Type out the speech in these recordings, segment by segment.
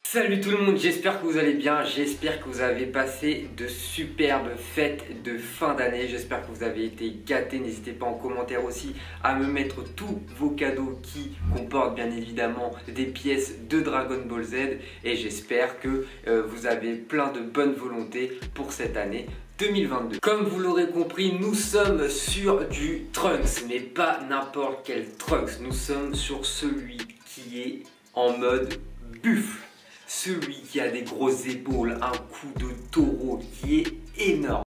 Salut tout le monde, j'espère que vous allez bien, j'espère que vous avez passé de superbes fêtes de fin d'année, j'espère que vous avez été gâtés. N'hésitez pas en commentaire aussi à me mettre tous vos cadeaux qui comportent bien évidemment des pièces de Dragon Ball Z et j'espère que vous avez plein de bonne volonté pour cette année 2022. Comme vous l'aurez compris, nous sommes sur du Trunks, mais pas n'importe quel Trunks, nous sommes sur celui qui est en mode buffle. Celui qui a des grosses épaules, un cou de taureau qui est énorme.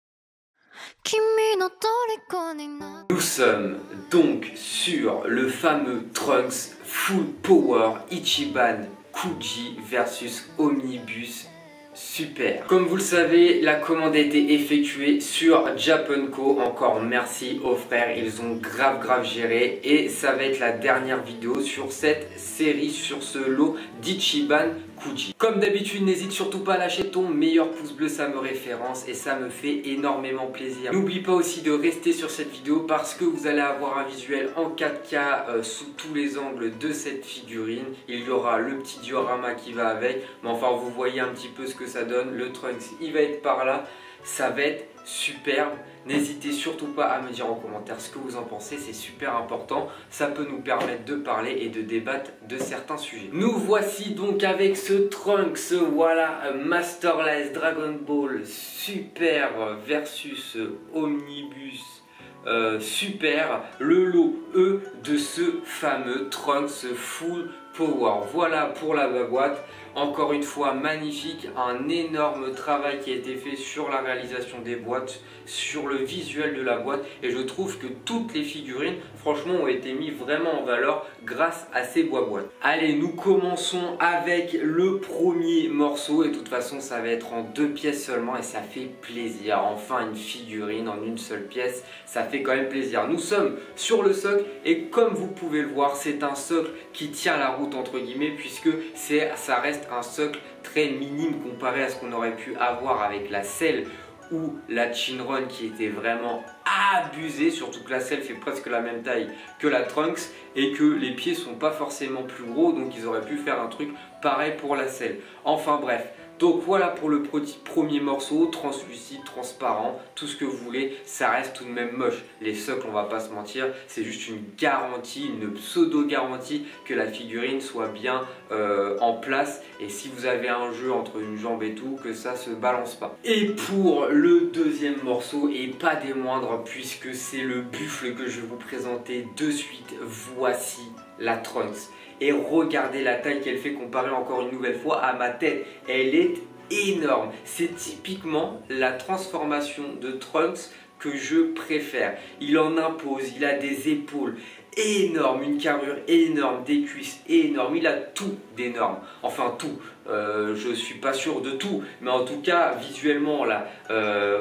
Nous sommes donc sur le fameux Trunks Full Power Ichiban Kuji versus Omnibus Super. Comme vous le savez, la commande a été effectuée sur Japanco. Encore merci aux frères, ils ont grave géré. Et ça va être la dernière vidéo sur cette série, sur ce lot d'Ichiban Kuji. Comme d'habitude, n'hésite surtout pas à lâcher ton meilleur pouce bleu, ça me référence et ça me fait énormément plaisir. N'oublie pas aussi de rester sur cette vidéo parce que vous allez avoir un visuel en 4K sous tous les angles de cette figurine. Il y aura le petit diorama qui va avec, mais enfin vous voyez un petit peu ce que ça donne. Le Trunks, il va être par là, ça va être superbe. N'hésitez surtout pas à me dire en commentaire ce que vous en pensez, c'est super important, ça peut nous permettre de parler et de débattre de certains sujets. Nous voici donc avec ce Trunks, voilà, Masterless Dragon Ball Super versus Omnibus Super, le lot E de ce fameux Trunks Full Power. Voilà pour la boîte. Encore une fois magnifique, un énorme travail qui a été fait sur la réalisation des boîtes, sur le visuel de la boîte et je trouve que toutes les figurines franchement ont été mises vraiment en valeur grâce à ces boîtes. Allez, nous commençons avec le premier morceau et de toute façon ça va être en 2 pièces seulement et ça fait plaisir. Enfin une figurine en une seule pièce, ça fait quand même plaisir. Nous sommes sur le socle et comme vous pouvez le voir, c'est un socle qui tient la route entre guillemets puisque ça reste un socle très minime comparé à ce qu'on aurait pu avoir avec la selle ou la Shenron qui était vraiment abusée, surtout que la selle fait presque la même taille que la Trunks et que les pieds sont pas forcément plus gros, donc ils auraient pu faire un truc pareil pour la selle. Enfin bref, donc voilà pour le premier morceau, translucide, transparent, tout ce que vous voulez, ça reste tout de même moche. Les socles, on va pas se mentir, c'est juste une garantie, une pseudo-garantie que la figurine soit bien en place. Et si vous avez un jeu entre une jambe et tout, que ça se balance pas. Et pour le deuxième morceau, et pas des moindres, puisque c'est le buffle que je vais vous présenter de suite, voici la Trunks. Et regardez la taille qu'elle fait comparée encore une nouvelle fois à ma tête. Elle est énorme. C'est typiquement la transformation de Trunks que je préfère. Il en impose, il a des épaules énormes, une carrure énorme, des cuisses énormes. Il a tout d'énorme. Enfin tout. Je suis pas sûr de tout, mais en tout cas visuellement là,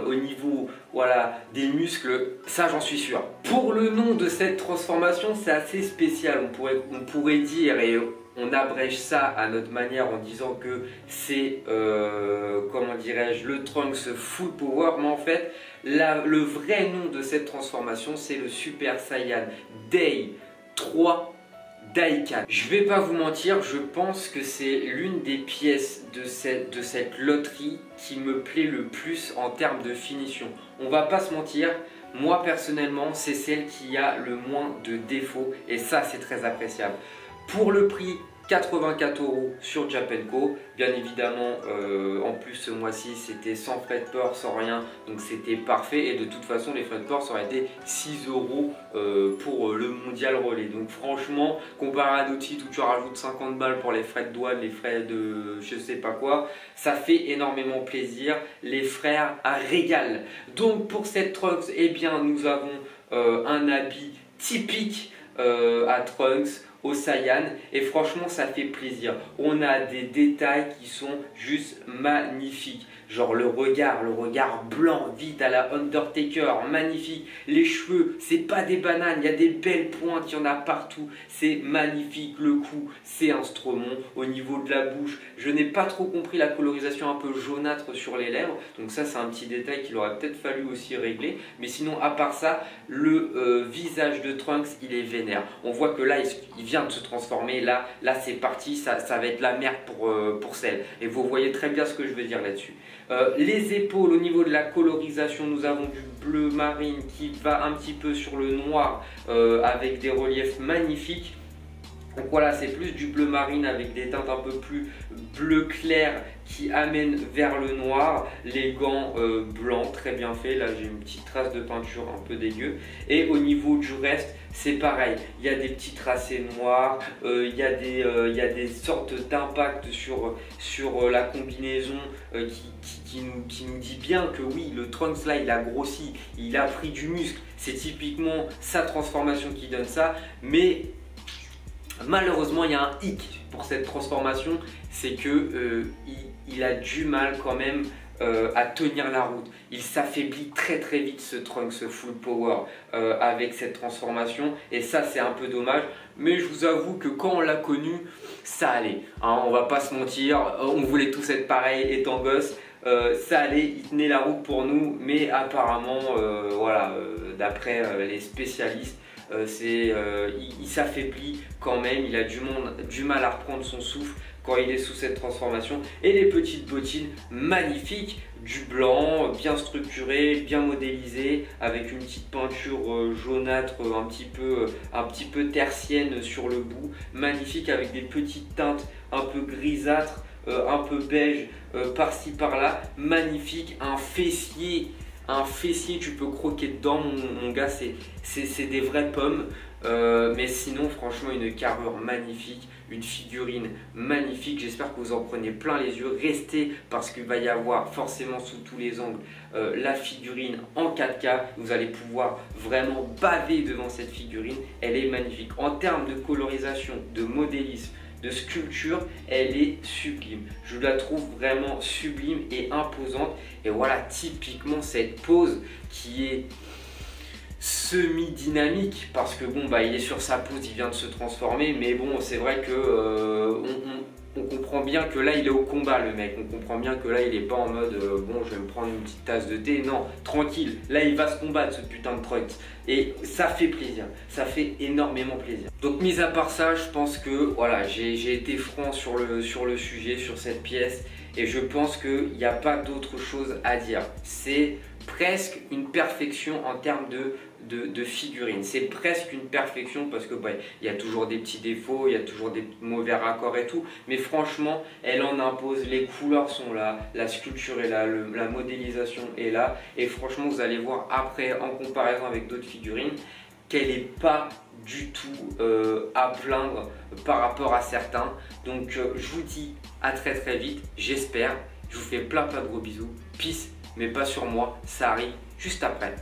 au niveau voilà des muscles, ça j'en suis sûr. Pour le nom de cette transformation, c'est assez spécial. On pourrait dire et on abrège ça à notre manière en disant que c'est comment dirais-je, le Trunks Full Power, mais en fait le vrai nom de cette transformation c'est le Super Saiyan Day 3 Daikan. Je vais pas vous mentir, je pense que c'est l'une des pièces de cette loterie qui me plaît le plus en termes de finition. On va pas se mentir, moi personnellement c'est celle qui a le moins de défauts et ça c'est très appréciable. Pour le prix 84 € sur Japanco, bien évidemment en plus ce mois-ci c'était sans frais de port, sans rien, donc c'était parfait et de toute façon les frais de port ça aurait été 6 € pour le mondial relais. Donc franchement comparé à d'autres sites où tu rajoutes 50 balles pour les frais de douane, les frais de je sais pas quoi, ça fait énormément plaisir, les frères régalent. Donc pour cette Trunks, eh bien nous avons un habit typique à Trunks, au Saiyan et franchement ça fait plaisir. On a des détails qui sont juste magnifiques. genre le regard blanc, vide à la Undertaker, magnifique. Les cheveux, c'est pas des bananes, il y a des belles pointes, il y en a partout. C'est magnifique, le cou, c'est un Strowman. Au niveau de la bouche, je n'ai pas trop compris la colorisation un peu jaunâtre sur les lèvres. Donc ça, c'est un petit détail qu'il aurait peut-être fallu aussi régler. Mais sinon, à part ça, le visage de Trunks, il est vénère. On voit que là, il vient de se transformer. Là c'est parti, ça va être la merde pour Cell. Et vous voyez très bien ce que je veux dire là-dessus. Les épaules, au niveau de la colorisation, nous avons du bleu marine qui va un petit peu sur le noir avec des reliefs magnifiques. Donc voilà, c'est plus du bleu marine avec des teintes un peu plus bleu clair qui amènent vers le noir. Les gants blancs, très bien fait. Là, j'ai une petite trace de peinture un peu dégueu. Et au niveau du reste, c'est pareil. Il y a des petits tracés noirs, il y a des sortes d'impact sur la combinaison qui nous dit bien que oui, le Trunks là, il a grossi, il a pris du muscle. C'est typiquement sa transformation qui donne ça. Mais malheureusement, il y a un hic pour cette transformation, c'est que il a du mal quand même à tenir la route. Il s'affaiblit très vite ce Trunks full power avec cette transformation, et ça c'est un peu dommage. Mais je vous avoue que quand on l'a connu, ça allait. Hein, on va pas se mentir, on voulait tous être pareil étant gosse. Ça allait, il tenait la route pour nous, mais apparemment, voilà, d'après les spécialistes, il s'affaiblit quand même, il a du mal à reprendre son souffle quand il est sous cette transformation. Et les petites bottines magnifiques, du blanc, bien structuré, bien modélisé, avec une petite peinture jaunâtre un petit peu tertienne sur le bout, magnifique, avec des petites teintes un peu grisâtres, un peu beige par-ci par-là, magnifique. Un fessier, tu peux croquer dedans, mon gars, c'est des vraies pommes. Mais sinon, franchement, une carrure magnifique, une figurine magnifique. J'espère que vous en prenez plein les yeux. Restez, parce qu'il va y avoir forcément sous tous les angles la figurine en 4K. Vous allez pouvoir vraiment baver devant cette figurine. Elle est magnifique. En termes de colorisation, de modélisme, de sculpture, elle est sublime. Je la trouve vraiment sublime et imposante. Et voilà, typiquement cette pose qui est semi-dynamique, parce que bon, bah il est sur sa pose, il vient de se transformer, mais bon, c'est vrai que on comprend bien que là il est au combat, le mec. On comprend bien que là il est pas en mode bon, je vais me prendre une petite tasse de thé. Non, tranquille, là il va se combattre, ce putain de Trunks, et ça fait plaisir, ça fait énormément plaisir. Donc mis à part ça, je pense que voilà, j'ai été franc sur le sujet, sur cette pièce, et je pense qu'il n'y a pas d'autre chose à dire. C'est presque une perfection en termes de figurine. C'est presque une perfection, parce que bah, il y a toujours des petits défauts, il y a toujours des mauvais raccords et tout, mais franchement elle en impose. Les couleurs sont là, la sculpture est là, la modélisation est là, et franchement vous allez voir après en comparaison avec d'autres figurines qu'elle n'est pas du tout à plaindre par rapport à certains. Donc je vous dis à très vite, j'espère. Je vous fais plein de gros bisous. Peace, mais pas sur moi, ça arrive juste après.